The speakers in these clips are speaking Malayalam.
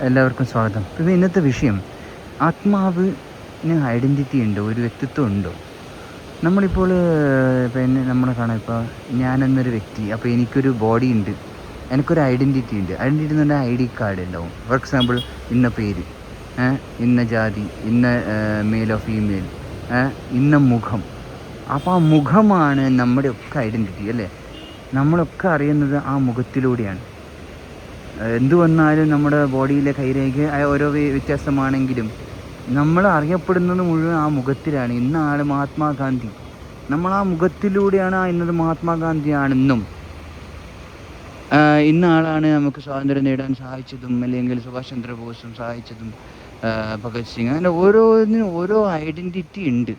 എല്ലാവർക്കും സ്വാഗതം. പിന്നെ ഇന്നത്തെ വിഷയം, ആത്മാവിന് ഐഡൻറ്റിറ്റി ഉണ്ടോ, ഒരു വ്യക്തിത്വം ഉണ്ടോ? നമ്മളിപ്പോൾ പിന്നെ നമ്മളെ കാണാം, ഇപ്പോൾ ഞാനെന്നൊരു വ്യക്തി, അപ്പോൾ എനിക്കൊരു ബോഡി ഉണ്ട്, എനിക്കൊരു ഐഡൻറ്റിറ്റി ഉണ്ട്. ഐഡൻറ്റിറ്റി എന്ന് പറഞ്ഞാൽ ID കാർഡ് ഉണ്ടാവും. ഫോർ എക്സാമ്പിൾ, ഇന്ന പേര്, ഇന്ന ജാതി, ഇന്ന മെയിലോ ഫീമെയിൽ, ഇന്ന മുഖം. അപ്പോൾ ആ മുഖമാണ് നമ്മുടെ ഒക്കെ ഐഡൻറ്റിറ്റി, അല്ലേ? നമ്മളൊക്കെ അറിയുന്നത് ആ മുഖത്തിലൂടെയാണ്. എന്ത് വന്നാലും നമ്മുടെ ബോഡിയിലെ കൈരേഖ ഓരോ വ്യത്യാസമാണെങ്കിലും നമ്മൾ അറിയപ്പെടുന്നത് മുഴുവൻ ആ മുഖത്തിലാണ്. ഇന്ന ആൾ മഹാത്മാഗാന്ധി, നമ്മൾ ആ മുഖത്തിലൂടെയാണ് ഇന്നത് മഹാത്മാഗാന്ധിയാണെന്നും ഇന്ന ആളാണ് നമുക്ക് സ്വാതന്ത്ര്യം നേടാൻ സഹായിച്ചതും, അല്ലെങ്കിൽ സുഭാഷ് ചന്ദ്രബോസും സഹായിച്ചതും, ഭഗത് സിംഗ്, അങ്ങനെ ഓരോന്നിനും ഓരോ ഐഡൻറ്റിറ്റി ഉണ്ട്.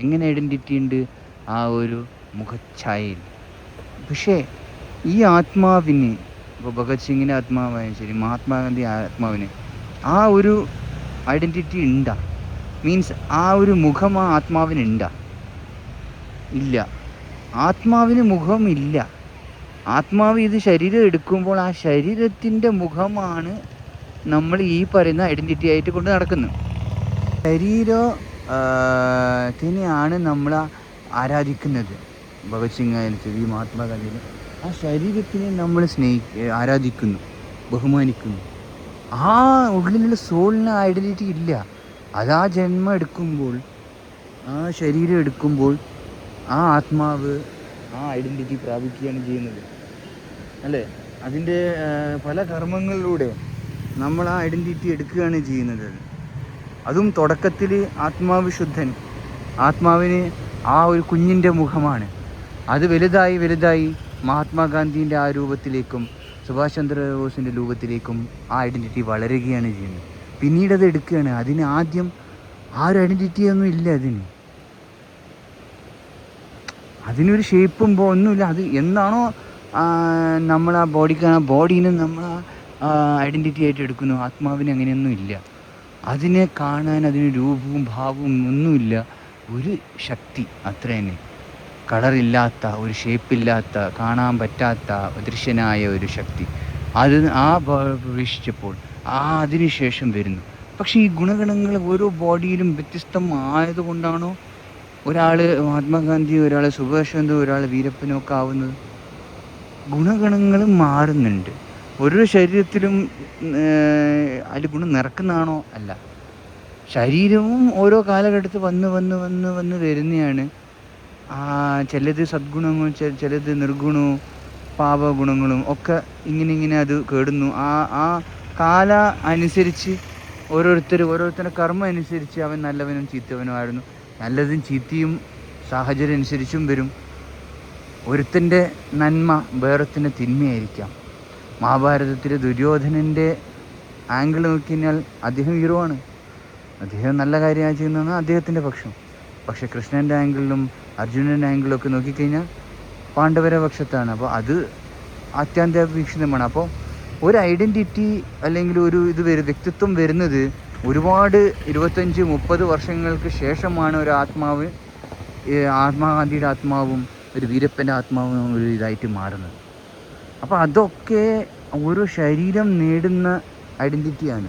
എങ്ങനെ ഐഡൻറ്റിറ്റി ഉണ്ട്? ആ ഒരു മുഖഛായയിൽ. പക്ഷേ ഈ ആത്മാവിന്, ഇപ്പോൾ ഭഗത് സിംഗിൻ്റെ ആത്മാവായാലും ശരി, മഹാത്മാഗാന്ധി ആത്മാവിന് ആ ഒരു ഐഡൻറ്റിറ്റി ഉണ്ടാ? മീൻസ് ആ ഒരു മുഖം ആ ആത്മാവിനുണ്ടാ? ഇല്ല. ആത്മാവിന് മുഖമില്ല. ആത്മാവ് ഇത് ശരീരം എടുക്കുമ്പോൾ ആ ശരീരത്തിൻ്റെ മുഖമാണ് നമ്മൾ ഈ പറയുന്ന ഐഡൻറ്റിറ്റി ആയിട്ട് കൊണ്ട് നടക്കുന്നത്. ശരീരത്തിനെയാണ് നമ്മൾ ആരാധിക്കുന്നത്. ഭഗത് സിംഗ് ആയാലും ശരി, മഹാത്മാഗാന്ധി, ആ ശരീരത്തിനെ നമ്മൾ ആരാധിക്കുന്നു, ബഹുമാനിക്കുന്നു. ആ ഉള്ളിലുള്ള സോളിന് ഐഡൻറ്റിറ്റി ഇല്ല. അതാ ജന്മം എടുക്കുമ്പോൾ, ആ ശരീരം എടുക്കുമ്പോൾ ആ ആത്മാവ് ആ ഐഡൻറ്റിറ്റി പ്രാപിക്കുകയാണ് ചെയ്യുന്നത്, അല്ലേ? അതിൻ്റെ പല കർമ്മങ്ങളിലൂടെ നമ്മൾ ആ ഐഡൻറ്റിറ്റി എടുക്കുകയാണ് ചെയ്യുന്നത്. അതും തുടക്കത്തിൽ ആത്മാവ് ശുദ്ധൻ, ആത്മാവിന് ആ ഒരു കുഞ്ഞിൻ്റെ മുഖമാണ്. അത് വലുതായി വലുതായി മഹാത്മാഗാന്ധിൻ്റെ ആ രൂപത്തിലേക്കും സുഭാഷ് ചന്ദ്രബോസിൻ്റെ രൂപത്തിലേക്കും ആ ഐഡൻറ്റിറ്റി വളരുകയാണ് ചെയ്യുന്നത്. പിന്നീട് അത് എടുക്കുകയാണ്. അതിന് ആദ്യം ആ ഒരു ഐഡൻറ്റിറ്റിയൊന്നും ഇല്ല. അതിനൊരു ഷേപ്പുമ്പോൾ ഒന്നുമില്ല. അത് എന്താണോ നമ്മൾ ആ ബോഡീനെ നമ്മൾ ആ ഐഡൻറ്റിറ്റി ആയിട്ട് എടുക്കുന്നു. ആത്മാവിന് അങ്ങനെയൊന്നും ഇല്ല. അതിനെ കാണാൻ അതിന് രൂപവും ഭാവവും ഒന്നുമില്ല. ഒരു ശക്തി, അത്ര തന്നെ. കളറില്ലാത്ത, ഒരു ഷേപ്പില്ലാത്ത, കാണാൻ പറ്റാത്ത അദൃശ്യനായ ഒരു ശക്തി. അത് പ്രവേശിച്ചപ്പോൾ അതിനുശേഷം വരുന്നു. പക്ഷേ ഈ ഗുണഗണങ്ങൾ ഓരോ ബോഡിയിലും വ്യത്യസ്തമായതുകൊണ്ടാണോ ഒരാൾ മഹാത്മാഗാന്ധി, ഒരാൾ സുഭാഷ് ചന്ദ്ര, ഒരാൾ വീരപ്പനൊക്കെ ആവുന്നത്? ഗുണഗണങ്ങൾ മാറുന്നുണ്ട്. ഓരോ ശരീരത്തിലും അതിൽ ഗുണം നിറക്കുന്നതാണോ? അല്ല. ശരീരവും ഓരോ കാലഘട്ടത്തിൽ വന്ന് വരുന്നതാണ്. ചിലത് സദ്ഗുണങ്ങളും ചിലത് നിർഗുണവും പാപഗുണങ്ങളും ഒക്കെ ഇങ്ങനെ അത് കേടുന്നു. ആ കാല അനുസരിച്ച് ഓരോരുത്തരുടെ കർമ്മം അനുസരിച്ച് അവൻ നല്ലവനും ചീത്തവനും ആയിരുന്നു. നല്ലതും ചീത്തയും സാഹചര്യം അനുസരിച്ചും വരും. ഒരുത്തൻ്റെ നന്മ വേറൊരുത്തൻ്റെ തിന്മയായിരിക്കാം. മഹാഭാരതത്തിൽ ദുര്യോധനൻ്റെ ആംഗിൾ നോക്കിക്കഴിഞ്ഞാൽ അദ്ദേഹം ഹീറോ ആണ്, അദ്ദേഹം നല്ല കാര്യമാണ് ചെയ്യുന്നതാണ് അദ്ദേഹത്തിൻ്റെ പക്ഷം. പക്ഷേ കൃഷ്ണൻ്റെ ആംഗിളിലും അർജുനൻ്റെ ആംഗിളിലും ഒക്കെ നോക്കിക്കഴിഞ്ഞാൽ പാണ്ഡവരുടെ പക്ഷത്താണ്. അപ്പോൾ അത് അത്യന്താപേക്ഷിതമാണ്. അപ്പോൾ ഒരു ഐഡൻറ്റിറ്റി അല്ലെങ്കിൽ ഒരു വ്യക്തിത്വം വരുന്നത് ഒരുപാട് 25-30 വർഷങ്ങൾക്ക് ശേഷമാണ് ഒരു ആത്മാവ്, മഹാത്മാഗാന്ധിയുടെ ആത്മാവും ഒരു വീരപ്പൻ്റെ ആത്മാവും ഒരു ഇതായിട്ട് മാറുന്നത്. അപ്പോൾ അതൊക്കെ ഓരോ ശരീരം നേടുന്ന ഐഡൻറ്റിറ്റിയാണ്,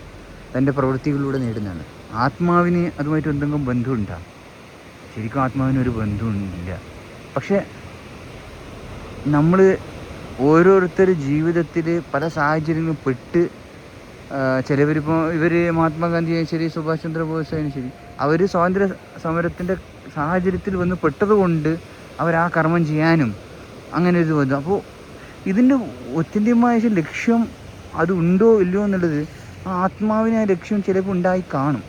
തൻ്റെ പ്രവൃത്തികളിലൂടെ നേടുന്നതാണ്. ആത്മാവിന് അതുമായിട്ട് എന്തെങ്കിലും ബന്ധമുണ്ടാകും? ശരിക്കും ആത്മാവിനൊരു ബന്ധമില്ല. പക്ഷേ നമ്മൾ ഓരോരുത്തർ ജീവിതത്തിൽ പല സാഹചര്യങ്ങളും പെട്ട്, ചിലവരിപ്പോൾ മഹാത്മാഗാന്ധിയായാലും ശരി, സുഭാഷ് ചന്ദ്രബോസ് ആയാലും ശരി, അവർ സ്വാതന്ത്ര്യ സമരത്തിൻ്റെ സാഹചര്യത്തിൽ വന്ന് പെട്ടതുകൊണ്ട് അവർ ആ കർമ്മം ചെയ്യാനും അങ്ങനെ ഒരു ബന്ധം. അപ്പോൾ ഇതിൻ്റെ അത്യന്തികമായ ലക്ഷ്യം അത് ഉണ്ടോ ഇല്ലയോ എന്നുള്ളത് ആ ആത്മാവിന് ആ ലക്ഷ്യം ചിലപ്പോൾ ഉണ്ടായി കാണും,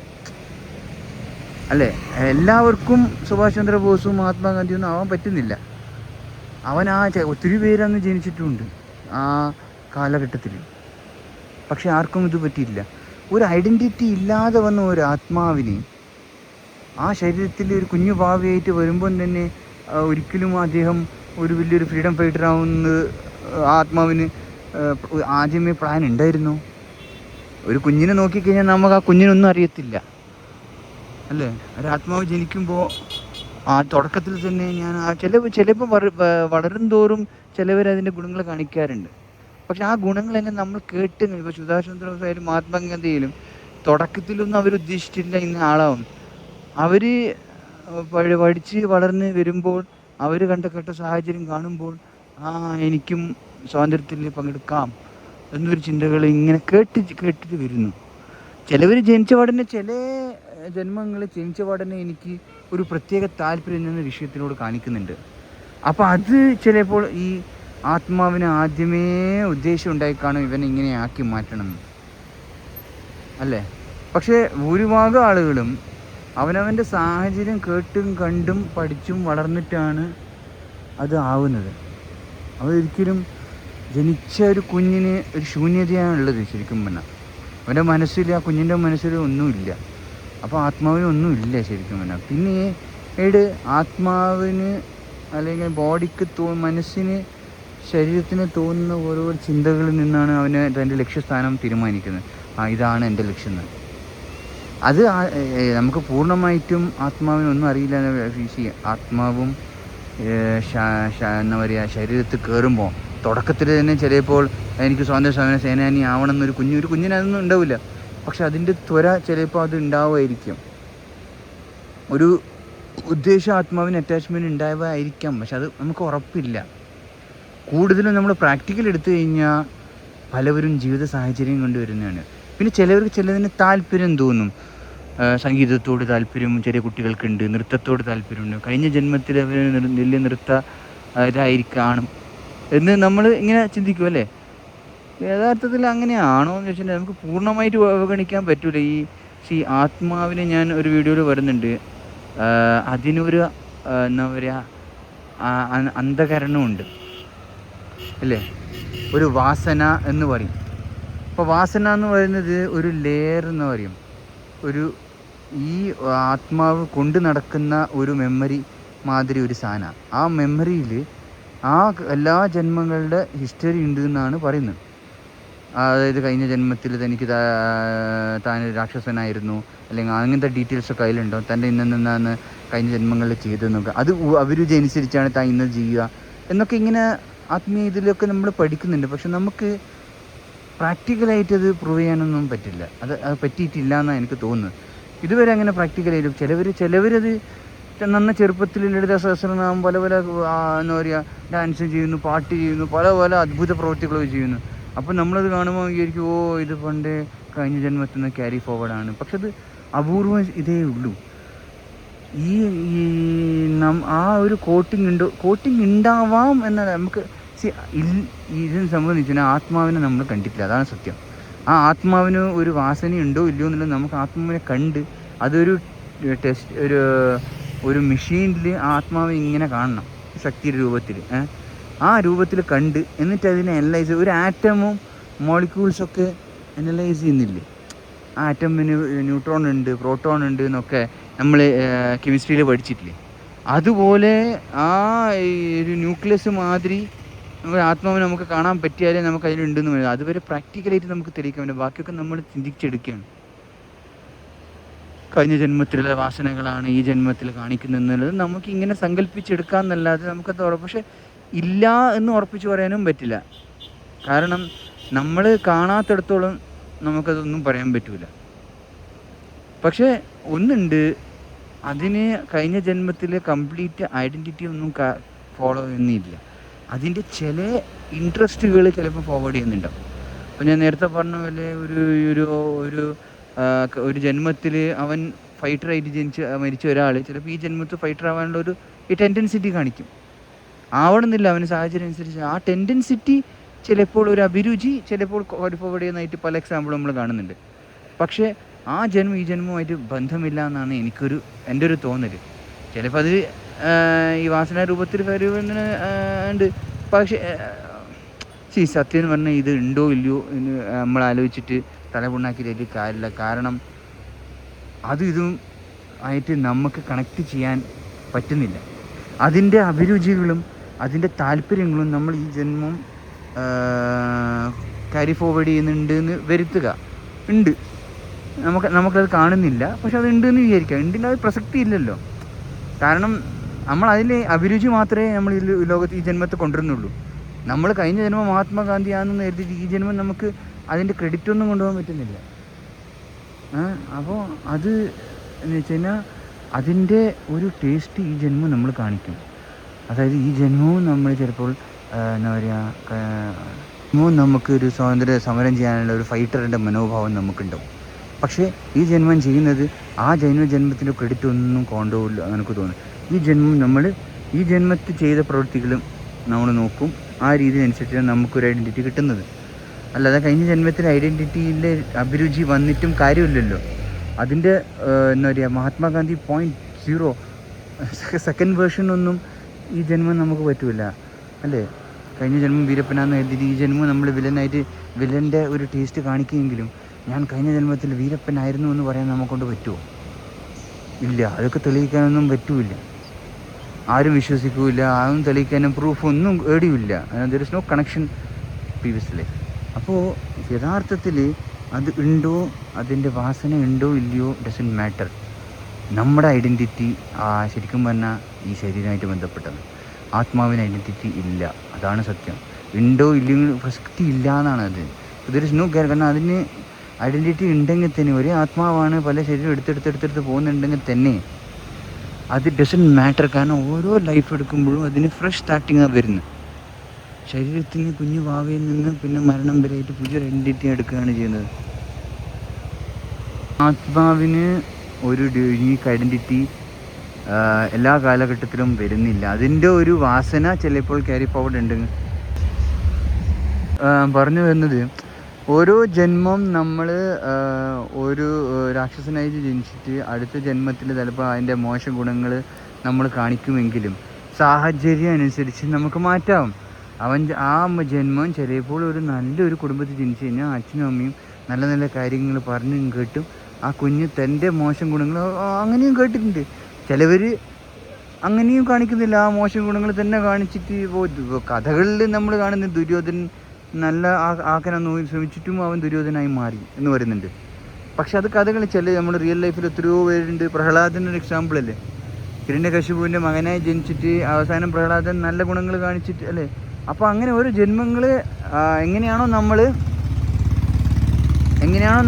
അല്ലേ? എല്ലാവർക്കും സുഭാഷ് ചന്ദ്രബോസും മഹാത്മാഗാന്ധിയൊന്നും ആവാൻ പറ്റുന്നില്ല. അവൻ ഒത്തിരി പേരങ്ങ് ജനിച്ചിട്ടുണ്ട് ആ കാലഘട്ടത്തിൽ. പക്ഷെ ആർക്കും ഇത് പറ്റിയില്ല. ഒരു ഐഡൻറ്റിറ്റി ഇല്ലാതെ വന്ന ഒരു ആത്മാവിന് ആ ശരീരത്തിൽ ഒരു കുഞ്ഞു ഭാവിയായിട്ട് വരുമ്പം തന്നെ ഒരിക്കലും അദ്ദേഹം ഒരു വലിയൊരു ഫ്രീഡം ഫൈറ്റർ ആവുന്നത് ആത്മാവിന് ആദ്യമേ പ്ലാൻ ഉണ്ടായിരുന്നു? ഒരു കുഞ്ഞിനെ നോക്കിക്കഴിഞ്ഞാൽ നമുക്ക് ആ കുഞ്ഞിനൊന്നും അറിയത്തില്ല, അല്ലേ? ഒരാത്മാവ് ജനിക്കുമ്പോൾ ആ തുടക്കത്തിൽ തന്നെ ചിലപ്പോൾ വളരും തോറും ചിലവർ അതിൻ്റെ ഗുണങ്ങൾ കാണിക്കാറുണ്ട്. പക്ഷെ ആ ഗുണങ്ങളെല്ലാം നമ്മൾ കേട്ട് ഇപ്പോൾ സുഭാഷ് ചന്ദ്രബോസായാലും മഹാത്മാഗാന്ധിയായാലും തുടക്കത്തിലൊന്നും അവരുദ്ദേശിച്ചിട്ടില്ല ഇന്ന ആളാവും. അവർ പഠിച്ച് വളർന്ന് വരുമ്പോൾ അവർ കണ്ട സാഹചര്യം കാണുമ്പോൾ എനിക്കും സ്വാതന്ത്ര്യത്തിൽ പങ്കെടുക്കാം എന്നൊരു ചിന്തകൾ ഇങ്ങനെ കേട്ടിട്ട് വരുന്നു. ചിലവർ ജനിച്ച പാടന്നെ, ചില ജന്മങ്ങൾ ജനിച്ച പാടന്നെ എനിക്ക് ഒരു പ്രത്യേക താല്പര്യം എന്ന വിഷയത്തിനോട് കാണിക്കുന്നുണ്ട്. അപ്പോൾ അത് ചിലപ്പോൾ ഈ ആത്മാവിന് ആദ്യമേ ഉദ്ദേശം ഉണ്ടായിക്കാണും ഇവനെ ഇങ്ങനെ ആക്കി മാറ്റണം അല്ലേ. പക്ഷേ ഭൂരിഭാഗം ആളുകളും അവനവൻ്റെ സാഹചര്യം കേട്ടും കണ്ടും പഠിച്ചും വളർന്നിട്ടാണ് അത് ആവുന്നത്. അതൊരിക്കലും ജനിച്ച ഒരു കുഞ്ഞിന് ഒരു ശൂന്യതയാണുള്ളത് ശരിക്കും പറഞ്ഞാൽ. അവൻ്റെ മനസ്സിൽ, ആ കുഞ്ഞിൻ്റെ മനസ്സിൽ ഒന്നുമില്ല. അപ്പോൾ ആത്മാവിന് ഒന്നുമില്ല ശരിക്കും പറഞ്ഞാൽ. പിന്നീട് ആത്മാവിന് അല്ലെങ്കിൽ ബോഡിക്ക് മനസ്സിന് ശരീരത്തിന് തോന്നുന്ന ഓരോ ചിന്തകളിൽ നിന്നാണ് അവന് തൻ്റെ ലക്ഷ്യസ്ഥാനം തീരുമാനിക്കുന്നത്. ഇതാണ് എൻ്റെ ലക്ഷ്യം എന്ന്. അത് നമുക്ക് പൂർണ്ണമായിട്ടും ആത്മാവിനൊന്നും അറിയില്ല എന്ന് ആത്മാവും എന്താ പറയുക, ശരീരത്തിൽ കയറുമ്പോൾ തുടക്കത്തിൽ തന്നെ ചിലപ്പോൾ എനിക്ക് സ്വാതന്ത്ര്യ സേനാനി ആവണം എന്നൊരു കുഞ്ഞിനതൊന്നും ഉണ്ടാവില്ല. പക്ഷെ അതിൻ്റെ ത്വര ചിലപ്പോൾ അത് ഉണ്ടാവുമായിരിക്കും. ഒരു ഉദ്ദേശം ആത്മാവിന് അറ്റാച്ച്മെൻറ്റ് ഉണ്ടാവുമായിരിക്കാം. പക്ഷെ അത് നമുക്ക് ഉറപ്പില്ല. കൂടുതലും നമ്മൾ പ്രാക്ടിക്കൽ എടുത്തു കഴിഞ്ഞാൽ പലവരും ജീവിത സാഹചര്യം കൊണ്ടുവരുന്നതാണ്. പിന്നെ ചിലവർക്ക് ചിലതിന് താല്പര്യം തോന്നും. സംഗീതത്തോട് താല്പര്യം ചെറിയ കുട്ടികൾക്കുണ്ട്, നൃത്തത്തോട് താല്പര്യമുണ്ട്. കഴിഞ്ഞ ജന്മത്തിൽ അവർ വലിയ ഇതായിരിക്കണം എന്ന് നമ്മൾ ഇങ്ങനെ ചിന്തിക്കും അല്ലേ. യഥാർത്ഥത്തിൽ അങ്ങനെയാണോ എന്ന് ചോദിച്ചിട്ടുണ്ടെങ്കിൽ നമുക്ക് പൂർണ്ണമായിട്ട് അവഗണിക്കാൻ പറ്റില്ല. ഈ ആത്മാവിനെ ഞാൻ ഒരു വീഡിയോയിൽ വരുന്നുണ്ട്. അതിനൊരു എന്താ പറയുക, അന്ധകരണമുണ്ട് അല്ലേ, ഒരു വാസന എന്ന് പറയും. അപ്പോൾ വാസന എന്ന് പറയുന്നത് ഒരു ലെയർ എന്ന് പറയും. ഈ ആത്മാവ് കൊണ്ട് നടക്കുന്ന ഒരു മെമ്മറി മാതിരി ഒരു സാധനം. ആ മെമ്മറിയിൽ എല്ലാ ജന്മങ്ങളുടെ ഹിസ്റ്ററി ഉണ്ട് എന്നാണ് പറയുന്നത്. അതായത് കഴിഞ്ഞ ജന്മത്തിൽ തനിക്ക് താൻ രാക്ഷസനായിരുന്നു, അല്ലെങ്കിൽ അങ്ങനത്തെ ഡീറ്റെയിൽസൊക്കെ അതിലുണ്ടോ, തൻ്റെ ഇന്നെന്നാന്ന് കഴിഞ്ഞ ജന്മങ്ങളിൽ ചെയ്തതെന്നൊക്കെ. അത് അഭിരുചി താൻ ഇന്ന് ചെയ്യുക എന്നൊക്കെ ഇങ്ങനെ ആത്മീയ ഇതിലൊക്കെ നമ്മൾ പഠിക്കുന്നുണ്ട്. പക്ഷെ നമുക്ക് പ്രാക്ടിക്കലായിട്ട് അത് പ്രൂവ് ചെയ്യാനൊന്നും പറ്റില്ല. അത് പറ്റിയിട്ടില്ല എന്നാണ് എനിക്ക് തോന്നുന്നത്. ഇതുവരെ അങ്ങനെ പ്രാക്ടിക്കലായിട്ടും ചിലവരത് നന്ന ചെറുപ്പത്തിൽ ലളിത സഹസ്രനാമം പല എന്താ പറയുക ഡാൻസ് ചെയ്യുന്നു, പാട്ട് ചെയ്യുന്നു, പല അത്ഭുത പ്രവൃത്തികളൊക്കെ ചെയ്യുന്നു. അപ്പം നമ്മളത് കാണുമ്പോൾ വിചാരിക്കും ഇത് പണ്ട് കഴിഞ്ഞ ജന്മത്തിൽ നിന്ന് ക്യാരി ഫോർവേഡാണ്. പക്ഷെ അത് അപൂർവം ഇതേ ഉള്ളൂ. ആ ഒരു കോട്ടിങ് ഉണ്ടാവാം എന്നാൽ നമുക്ക് ഇതിനെ സംബന്ധിച്ചാൽ ആത്മാവിനെ നമ്മൾ കണ്ടിട്ടില്ല, അതാണ് സത്യം. ആ ആത്മാവിന് ഒരു വാസനയുണ്ടോ ഇല്ലയോ എന്നുള്ളത് നമുക്ക് ആത്മാവിനെ കണ്ട് അതൊരു ടെസ്റ്റ് ഒരു മെഷീനിൽ ആത്മാവ് ഇങ്ങനെ കാണണം, ശക്തിയുടെ രൂപത്തിൽ, ആ രൂപത്തിൽ കണ്ട് എന്നിട്ട് അതിനെ അനലൈസ്, ഒരു ആറ്റമും മോളിക്യൂൾസൊക്കെ അനലൈസ് ചെയ്യുന്നില്ലേ. ആ ആറ്റമിന് ന്യൂട്രോൺ ഉണ്ട്, പ്രോട്ടോൺ ഉണ്ട് എന്നൊക്കെ നമ്മൾ കെമിസ്ട്രിയിൽ പഠിച്ചിട്ടില്ലേ. അതുപോലെ ഒരു ന്യൂക്ലിയസ് മാതിരി ആത്മാവിനെ നമുക്ക് കാണാൻ പറ്റിയാലേ നമുക്ക് അതിലുണ്ടെന്ന് പറയുന്നത്. അതുവരെ പ്രാക്ടിക്കലായിട്ട് നമുക്ക് തെളിയിക്കാൻ പറ്റും. ബാക്കിയൊക്കെ നമ്മൾ ചിന്തിച്ചെടുക്കുകയാണ്. കഴിഞ്ഞ ജന്മത്തിലുള്ള വാസനകളാണ് ഈ ജന്മത്തിൽ കാണിക്കുന്നതെന്നുള്ളത് നമുക്കിങ്ങനെ സങ്കല്പിച്ചെടുക്കാമെന്നല്ലാതെ നമുക്കത് പക്ഷെ ഇല്ല എന്ന് ഉറപ്പിച്ച് പറയാനും പറ്റില്ല. കാരണം നമ്മൾ കാണാത്തിടത്തോളം നമുക്കതൊന്നും പറയാൻ പറ്റില്ല. പക്ഷേ ഒന്നുണ്ട്, അതിന് കഴിഞ്ഞ ജന്മത്തിൽ കംപ്ലീറ്റ് ഐഡൻറ്റിറ്റി ഒന്നും ഫോളോ ചെയ്യുന്നില്ല. അതിൻ്റെ ചില ഇൻട്രസ്റ്റുകൾ ചിലപ്പോൾ ഫോർവേഡ് ചെയ്യുന്നുണ്ടാവും. അപ്പോൾ ഞാൻ നേരത്തെ പറഞ്ഞ പോലെ ഒരു ജന്മത്തിൽ അവൻ ഫൈറ്ററായിട്ട് മരിച്ച ഒരാൾ ചിലപ്പോൾ ഈ ജന്മത്തിൽ ഫൈറ്റർ ആവാനുള്ള ഒരു ടെൻഡൻസിറ്റി കാണിക്കും. ആവണമെന്നില്ല, അവന് സാഹചര്യം അനുസരിച്ച് ആ ടെൻഡൻസിറ്റി ചിലപ്പോൾ ഒരു അഭിരുചി ചിലപ്പോൾ ഫോർവേഡ് ചെയ്യുന്നതായിട്ട് പല എക്സാമ്പിളും നമ്മൾ കാണുന്നുണ്ട്. പക്ഷേ ആ ജന്മം ഈ ജന്മവുമായിട്ട് ബന്ധമില്ല എന്നാണ് എൻ്റെ ഒരു തോന്നൽ. ചിലപ്പോൾ അത് ഈ വാസന രൂപത്തിൽ ഉണ്ട്. പക്ഷേ സത്യം എന്ന് പറഞ്ഞാൽ ഇത് ഉണ്ടോ ഇല്ലയോ എന്ന് നമ്മൾ ആലോചിച്ചിട്ട് തലപുണ്ണാക്കിയിട്ട് കാര്യമില്ല. കാരണം ഇതും ആയിട്ട് നമുക്ക് കണക്ട് ചെയ്യാൻ പറ്റുന്നില്ല. അതിൻ്റെ അഭിരുചികളും അതിൻ്റെ താല്പര്യങ്ങളും നമ്മൾ ഈ ജന്മം ക്യാരി ഫോർവേഡ് ചെയ്യുന്നുണ്ട് എന്ന് വരുത്തുക. ഉണ്ട്, നമുക്കത് കാണുന്നില്ല, പക്ഷെ അത് ഉണ്ടെന്ന് വിചാരിക്കുക. ഉണ്ടിൻ്റെ അത് പ്രസക്തി ഇല്ലല്ലോ. കാരണം നമ്മൾ അതിൽ അഭിരുചി മാത്രമേ നമ്മൾ ഈ ലോകത്ത് ഈ ജന്മത്തെ കൊണ്ടുവരുന്നുള്ളൂ. നമ്മൾ കഴിഞ്ഞ ജന്മം മഹാത്മാഗാന്ധിയാണെന്ന് കരുതിയിട്ട് ഈ ജന്മം നമുക്ക് അതിൻ്റെ ക്രെഡിറ്റ് ഒന്നും കൊണ്ടുപോകാൻ പറ്റുന്നില്ല. അപ്പോൾ അത് എന്ന് വെച്ച് കഴിഞ്ഞാൽ അതിൻ്റെ ഒരു ടേസ്റ്റ് ഈ ജന്മം നമ്മൾ കാണിക്കും. അതായത് ഈ ജന്മവും നമ്മൾ ചിലപ്പോൾ എന്താ പറയുക, നമുക്ക് ഒരു സ്വാതന്ത്ര്യ സമരം ചെയ്യാനുള്ള ഒരു ഫൈറ്ററിൻ്റെ മനോഭാവം നമുക്കുണ്ടാവും. പക്ഷേ ഈ ജന്മം ചെയ്യുന്നത് ആ ജന്മത്തിൻ്റെ ക്രെഡിറ്റ് ഒന്നും കൊണ്ടുപോകില്ല എനിക്ക് തോന്നുന്നു. ഈ ജന്മം ഈ ജന്മത്തിൽ ചെയ്ത പ്രവൃത്തികളും നമ്മൾ നോക്കും. ആ രീതി അനുസരിച്ചാണ് നമുക്കൊരു ഐഡൻറ്റിറ്റി കിട്ടുന്നത്. അല്ലാതെ കഴിഞ്ഞ ജന്മത്തിൽ ഐഡൻറ്റിറ്റിയിലെ അഭിരുചി വന്നിട്ടും കാര്യമില്ലല്ലോ. അതിൻ്റെ എന്താ പറയുക, മഹാത്മാഗാന്ധി 0.0 സെക്കൻഡ് വേർഷൻ ഒന്നും ഈ ജന്മം നമുക്ക് പറ്റില്ല അല്ലേ. കഴിഞ്ഞ ജന്മം വീരപ്പനാന്ന് കരുതിയിട്ട് ഈ ജന്മം നമ്മൾ വില്ലൻ്റെ ഒരു ടേസ്റ്റ് കാണിക്കുമെങ്കിലും ഞാൻ കഴിഞ്ഞ ജന്മത്തിൽ വീരപ്പനായിരുന്നു എന്ന് പറയാൻ നമുക്കൊണ്ട് പറ്റുമോ? ഇല്ല. അതൊക്കെ തെളിയിക്കാനൊന്നും പറ്റൂല. ആരും വിശ്വസിക്കില്ല. ആരും തെളിയിക്കാനും പ്രൂഫൊന്നും ഏടിയില്ല. There is no connection previous life. അപ്പോൾ യഥാർത്ഥത്തിൽ അത് ഉണ്ടോ, അതിൻ്റെ വാസന ഉണ്ടോ ഇല്ലയോ ഡസൻറ്റ് മാറ്റർ. നമ്മുടെ ഐഡൻറ്റിറ്റി ശരിക്കും പറഞ്ഞാൽ ഈ ശരീരമായിട്ട് ബന്ധപ്പെട്ടത്. ആത്മാവിന് ഐഡൻറ്റിറ്റി ഇല്ല, അതാണ് സത്യം. ഉണ്ടോ ഇല്ലെങ്കിൽ പ്രസക്തി ഇല്ല എന്നാണ് അത്. ദർ ഇസ് നോ കാരണം അതിന് ഐഡൻറ്റിറ്റി ഉണ്ടെങ്കിൽ തന്നെ ഒരേ ആത്മാവാണ് പല ശരീരം എടുത്തെടുത്ത് പോകുന്നുണ്ടെങ്കിൽ തന്നെ അത് ഡസൻറ്റ് മാറ്റർ. കാരണം ഓരോ ലൈഫ് എടുക്കുമ്പോഴും അതിന് ഫ്രഷ് സ്റ്റാർട്ടിങ്ങാണ് വരുന്നത്. ശരീരത്തിന് കുഞ്ഞു ഭാവിയിൽ നിന്ന് പിന്നെ മരണം വരെയായിട്ട് പുതിയൊരു ഐഡൻറ്റിറ്റി എടുക്കുകയാണ് ചെയ്യുന്നത്. ആത്മാവിന് ഒരു യുണീക്ക് ഐഡൻറ്റിറ്റി എല്ലാ കാലഘട്ടത്തിലും വരുന്നില്ല. അതിൻ്റെ ഒരു വാസന ചിലപ്പോൾ ക്യാരി ഫോർവേഡ് ഉണ്ടെങ്കിൽ പറഞ്ഞു വരുന്നത്, ഓരോ ജന്മം നമ്മൾ ഒരു രാക്ഷസനായി ജനിച്ചിട്ട് അടുത്ത ജന്മത്തിൽ ചിലപ്പോൾ അതിൻ്റെ മോശ ഗുണങ്ങൾ നമ്മൾ കാണിക്കുമെങ്കിലും സാഹചര്യം അനുസരിച്ച് നമുക്ക് മാറ്റാം. ആ ജന്മം ചിലപ്പോൾ ഒരു നല്ലൊരു കുടുംബത്തിൽ ജനിച്ചു കഴിഞ്ഞാൽ അച്ഛനും അമ്മയും നല്ല നല്ല കാര്യങ്ങൾ പറഞ്ഞും കേട്ടും ആ കുഞ്ഞ് തൻ്റെ മോശം ഗുണങ്ങൾ അങ്ങനെയും കേട്ടിട്ടുണ്ട്. ചിലവർ അങ്ങനെയും കാണിക്കുന്നില്ല, ആ മോശം ഗുണങ്ങൾ തന്നെ കാണിച്ചിട്ട് കഥകളിൽ നമ്മൾ കാണുന്ന ദുര്യോധനൻ നല്ല ആക്കാൻ ശ്രമിച്ചിട്ടും അവൻ ദുര്യോധനായി മാറി എന്ന് പറയുന്നുണ്ട്. പക്ഷെ അത് കഥകൾ നമ്മൾ റിയൽ ലൈഫിൽ എത്രയോ പേരുണ്ട്. പ്രഹ്ലാദനൊരു എക്സാമ്പിൾ അല്ലേ. ഹിരണ്യകശിപുവിൻ്റെ മകനായി ജനിച്ചിട്ട് അവസാനം പ്രഹ്ലാദൻ നല്ല ഗുണങ്ങൾ കാണിച്ചിട്ട് അല്ലേ. അപ്പോൾ അങ്ങനെ ഓരോ ജന്മങ്ങൾ എങ്ങനെയാണോ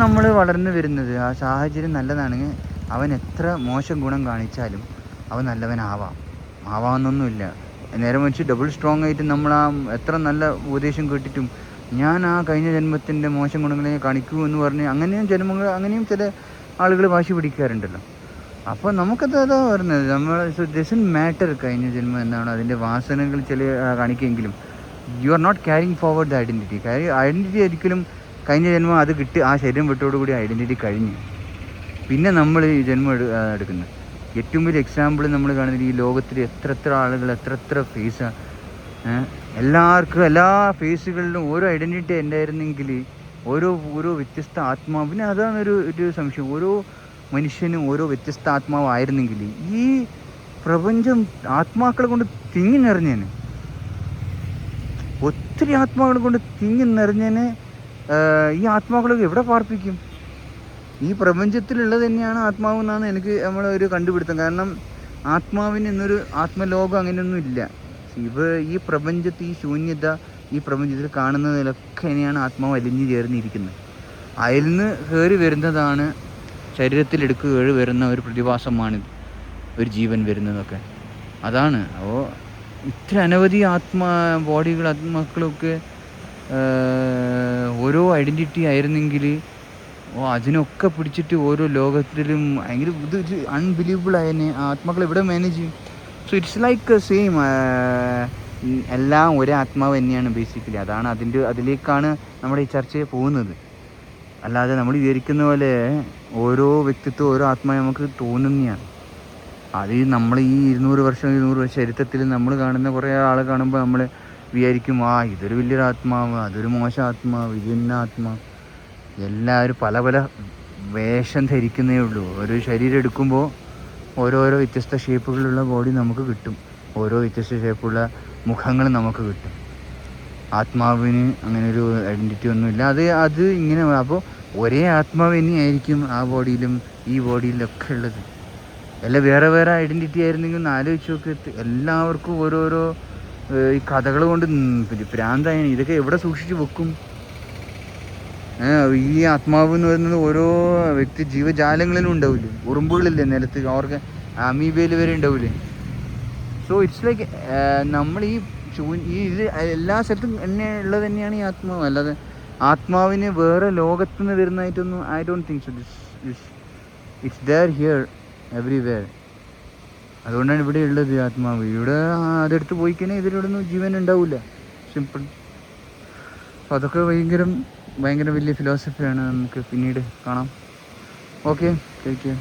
നമ്മൾ വളർന്നു വരുന്നത്, ആ സാഹചര്യം നല്ലതാണെങ്കിൽ അവൻ എത്ര മോശം ഗുണം കാണിച്ചാലും അവൻ ആവാമെന്നൊന്നുമില്ല. നേരെ മറിച്ച് ഡബിൾ സ്ട്രോങ് ആയിട്ട് നമ്മൾ എത്ര നല്ല ഉപദേശം കേട്ടിട്ടും ഞാൻ ആ കഴിഞ്ഞ ജന്മത്തിൻ്റെ മോശം ഗുണങ്ങളെ കാണിക്കൂ എന്ന് പറഞ്ഞ് അങ്ങനെയും ചില ആളുകൾ വാശി പിടിക്കാറുണ്ടല്ലോ. അപ്പോൾ നമുക്കത് അതാ പറയുന്നത്, നമ്മൾ ഡസൻറ്റ് മാറ്റർ കഴിഞ്ഞ ജന്മം എന്നാണ് അതിൻ്റെ വാസനകൾ ചില കാണിക്കുമെങ്കിലും you are not carrying forward the identity ഒരിക്കലും കഴിഞ്ഞ ജന്മം അത് ആ ശരീരം വിട്ടോടുകൂടി ഐഡൻറ്റിറ്റി കഴിഞ്ഞു. പിന്നെ നമ്മൾ ഈ ജന്മം എടുക്കുന്നത് ഏറ്റവും വലിയ എക്സാമ്പിൾ നമ്മൾ കാണുന്നത് ഈ ലോകത്തിൽ എത്ര ആളുകൾ എത്ര ഫേസാണ്. എല്ലാവർക്കും എല്ലാ ഫേസുകളിലും ഓരോ ഐഡൻറ്റിറ്റി ഉണ്ടായിരുന്നെങ്കിൽ ഓരോ വ്യത്യസ്ത ആത്മാവിന് അതാണ് ഒരു സംശയം. ഓരോ മനുഷ്യനും ഓരോ വ്യത്യസ്ത ആത്മാവായിരുന്നെങ്കിൽ ഈ പ്രപഞ്ചം ആത്മാക്കളെ കൊണ്ട് തിങ്ങി നിറഞ്ഞേനെ. ഒത്തിരി ആത്മാക്കളെ കൊണ്ട് തിങ്ങി നിറഞ്ഞേനെ. ഈ ആത്മാക്കളൊക്കെ എവിടെ പാർപ്പിക്കും? ഈ പ്രപഞ്ചത്തിലുള്ളത് തന്നെയാണ് ആത്മാവ് എന്നാണ് എനിക്ക് നമ്മളൊരു കണ്ടുപിടുത്തം. കാരണം ആത്മാവിന് എന്നൊരു ആത്മലോകം അങ്ങനെയൊന്നും ഇല്ല. ഈ പ്രപഞ്ചത്തിൽ ഈ ശൂന്യത ഈ പ്രപഞ്ചത്തിൽ കാണുന്നതിലൊക്കെ തന്നെയാണ് ആത്മാവ് അലിഞ്ഞു ചേർന്നിരിക്കുന്നത്. അതിൽ നിന്ന് കയറി വരുന്നതാണ് ശരീരത്തിലെടുക്ക് കയറി വരുന്ന ഒരു പ്രതിഭാസമാണ് ഒരു ജീവൻ വരുന്നതൊക്കെ. അതാണ്. അപ്പോൾ ഇത്ര അനവധി ആത്മാക്കളൊക്കെ ഓരോ ഐഡൻറ്റിറ്റി ആയിരുന്നെങ്കിൽ അതിനൊക്കെ പിടിച്ചിട്ട് ഓരോ ലോകത്തിലും ഭയങ്കര ഇത് അൺബിലീവബിൾ ആയതിനെ ആത്മാക്കൾ എവിടെ മാനേജ് ചെയ്യും? So it's like same. എല്ലാം ഒരേ ആത്മാവ് തന്നെയാണ് ബേസിക്കലി. അതാണ് അതിലേക്കാണ് നമ്മുടെ ഈ ചർച്ചയെ പോകുന്നത്. അല്ലാതെ നമ്മൾ വിചാരിക്കുന്ന പോലെ ഓരോ വ്യക്തിത്വം ഓരോ ആത്മാവ് നമുക്ക് തോന്നുന്നതാണ്. അത് നമ്മൾ ഈ 200 വർഷം ചരിത്രത്തിൽ നമ്മൾ കാണുന്ന കുറേ ആളെ കാണുമ്പോൾ നമ്മൾ വിചാരിക്കും ഇതൊരു വലിയൊരു ആത്മാവ്, അതൊരു മോശം ആത്മാവ്, ഇതിന്ന ആത്മാവ്. എല്ലാവരും പല വേഷം ധരിക്കുന്നേ ഉള്ളൂ. ഒരു ശരീരം എടുക്കുമ്പോൾ ഓരോരോ വ്യത്യസ്ത ഷേപ്പുകളുള്ള ബോഡി നമുക്ക് കിട്ടും, ഓരോ വ്യത്യസ്ത ഷേപ്പുള്ള മുഖങ്ങൾ നമുക്ക് കിട്ടും. ആത്മാവിന് അങ്ങനെ ഒരു ഐഡൻറ്റിറ്റി ഒന്നുമില്ല. അത് ഇങ്ങനെ. അപ്പോൾ ഒരേ ആത്മാവ് തന്നെയായിരിക്കും ആ ബോഡിയിലും ഈ ബോഡിയിലൊക്കെ ഉള്ളത്. അല്ല വേറെ ഐഡൻറ്റിറ്റി ആയിരുന്നെങ്കിൽ ഒന്ന് ആലോചിച്ച് നോക്ക്. എല്ലാവർക്കും ഓരോരോ ഈ കഥകൾ കൊണ്ട് ഭ്രാന്തായാണ്. ഇതൊക്കെ എവിടെ സൂക്ഷിച്ച് വെക്കും? ഈ ആത്മാവ് എന്ന് പറയുന്നത് ഓരോ വ്യക്തി ജീവജാലങ്ങളിലും ഉണ്ടാവില്ലേ, ഉറുമ്പുകളില്ലേ നിലത്ത്, അവർക്ക് അമീബയിൽ വരെ ഉണ്ടാവില്ലേ. സോ ഇറ്റ്സ് ലൈക്ക് നമ്മൾ ഈ ഇത് എല്ലാ സ്ഥലത്തും തന്നെ ഉള്ളത് തന്നെയാണ് ഈ ആത്മാവ്. അല്ലാതെ ആത്മാവിന് വേറെ ലോകത്തു നിന്ന് വരുന്നതായിട്ടൊന്നും I don't think so. It's there here everywhere. അതുകൊണ്ടാണ് ഇവിടെ ഉള്ളത് ആത്മാവ്. ഇവിടെ അതെടുത്ത് പോയി കഴിഞ്ഞാൽ ഇതിലൂടെ ഒന്നും ജീവൻ ഉണ്ടാവില്ല. സിമ്പിൾ. അപ്പോൾ അതൊക്കെ ഭയങ്കര വലിയ ഫിലോസഫിയാണ്. നമുക്ക് പിന്നീട് കാണാം. Okay, take care.